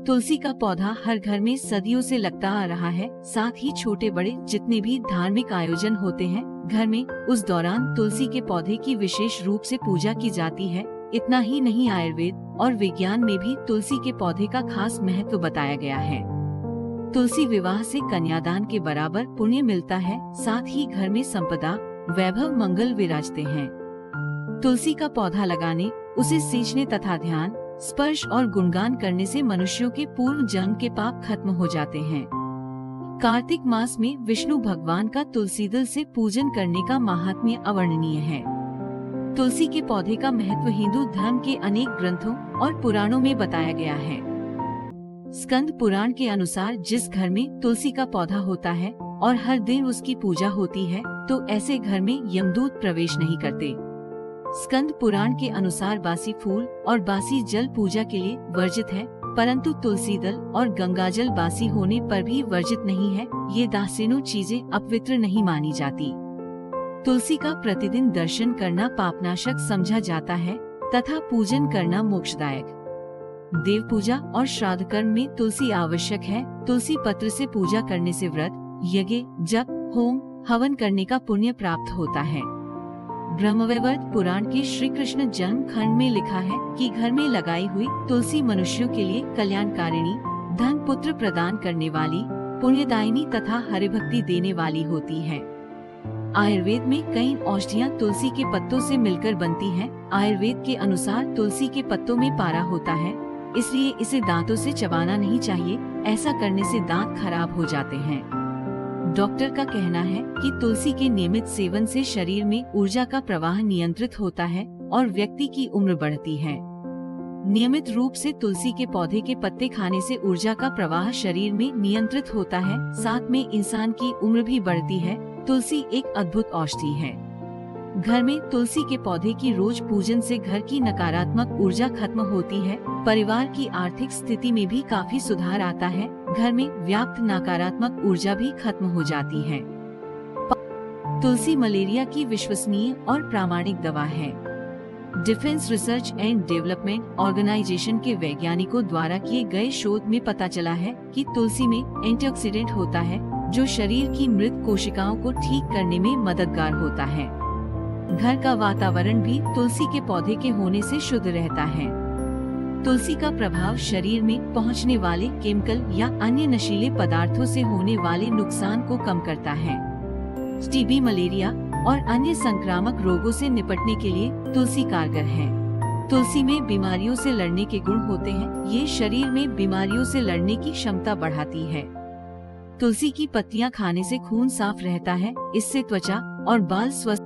तुलसी का पौधा हर घर में सदियों से लगता आ रहा है। साथ ही छोटे बड़े जितने भी धार्मिक आयोजन होते हैं घर में, उस दौरान तुलसी के पौधे की विशेष रूप से पूजा की जाती है। इतना ही नहीं, आयुर्वेद और विज्ञान में भी तुलसी के पौधे का खास महत्व बताया गया है। तुलसी विवाह से कन्यादान के बराबर पुण्य मिलता है। साथ ही घर में संपदा, वैभव, मंगल विराजते हैं। तुलसी का पौधा लगाने, उसे सींचने तथा ध्यान, स्पर्श और गुणगान करने से मनुष्यों के पूर्व जन्म के पाप खत्म हो जाते हैं। कार्तिक मास में विष्णु भगवान का तुलसी दल से पूजन करने का महात्म्य अवर्णनीय है। तुलसी के पौधे का महत्व हिंदू धर्म के अनेक ग्रंथों और पुराणों में बताया गया है। स्कंद पुराण के अनुसार जिस घर में तुलसी का पौधा होता है और हर दिन उसकी पूजा होती है, तो ऐसे घर में यमदूत प्रवेश नहीं करते। स्कंद पुराण के अनुसार बासी फूल और बासी जल पूजा के लिए वर्जित है, परंतु तुलसी दल और गंगाजल बासी होने पर भी वर्जित नहीं है। ये दासिनों चीजें अपवित्र नहीं मानी जाती। तुलसी का प्रतिदिन दर्शन करना पापनाशक समझा जाता है तथा पूजन करना मोक्षदायक। देव पूजा और श्राद्ध कर्म में तुलसी आवश्यक है। तुलसी पत्र से पूजा करने से व्रत, यज्ञ, जप, होम, हवन करने का पुण्य प्राप्त होता है। ब्रह्मवैवर्त पुराण के श्री कृष्ण जन्म खंड में लिखा है कि घर में लगाई हुई तुलसी मनुष्यों के लिए कल्याणकारिणी, धन पुत्र प्रदान करने वाली, पुण्यदायिनी तथा हरिभक्ति देने वाली होती है। आयुर्वेद में कई औषधियाँ तुलसी के पत्तों से मिलकर बनती हैं। आयुर्वेद के अनुसार तुलसी के पत्तों में पारा होता है, इसलिए इसे दांतों से चबाना नहीं चाहिए। ऐसा करने से दांत खराब हो जाते हैं। डॉक्टर का कहना है कि तुलसी के नियमित सेवन से शरीर में ऊर्जा का प्रवाह नियंत्रित होता है और व्यक्ति की उम्र बढ़ती है। नियमित रूप से तुलसी के पौधे के पत्ते खाने से ऊर्जा का प्रवाह शरीर में नियंत्रित होता है, साथ में इंसान की उम्र भी बढ़ती है। तुलसी एक अद्भुत औषधि है। घर में तुलसी के पौधे की रोज पूजन से घर की नकारात्मक ऊर्जा खत्म होती है। परिवार की आर्थिक स्थिति में भी काफी सुधार आता है। घर में व्याप्त नकारात्मक ऊर्जा भी खत्म हो जाती है। तुलसी मलेरिया की विश्वसनीय और प्रामाणिक दवा है। Defence Research and Development Organisation के वैज्ञानिकों द्वारा किए गए शोध में पता चला है कि तुलसी में एंटीऑक्सीडेंट होता है, जो शरीर की मृत कोशिकाओं को ठीक करने में मददगार होता है। घर का वातावरण भी तुलसी के पौधे के होने से शुद्ध रहता है। तुलसी का प्रभाव शरीर में पहुंचने वाले केमिकल या अन्य नशीले पदार्थों से होने वाले नुकसान को कम करता है। टीबी, मलेरिया और अन्य संक्रामक रोगों से निपटने के लिए तुलसी कारगर है। तुलसी में बीमारियों से लड़ने के गुण होते हैं। ये शरीर में बीमारियों से लड़ने की क्षमता बढ़ाती है। तुलसी की पत्तियां खाने से खून साफ रहता है, इससे त्वचा और बाल स्वस्थ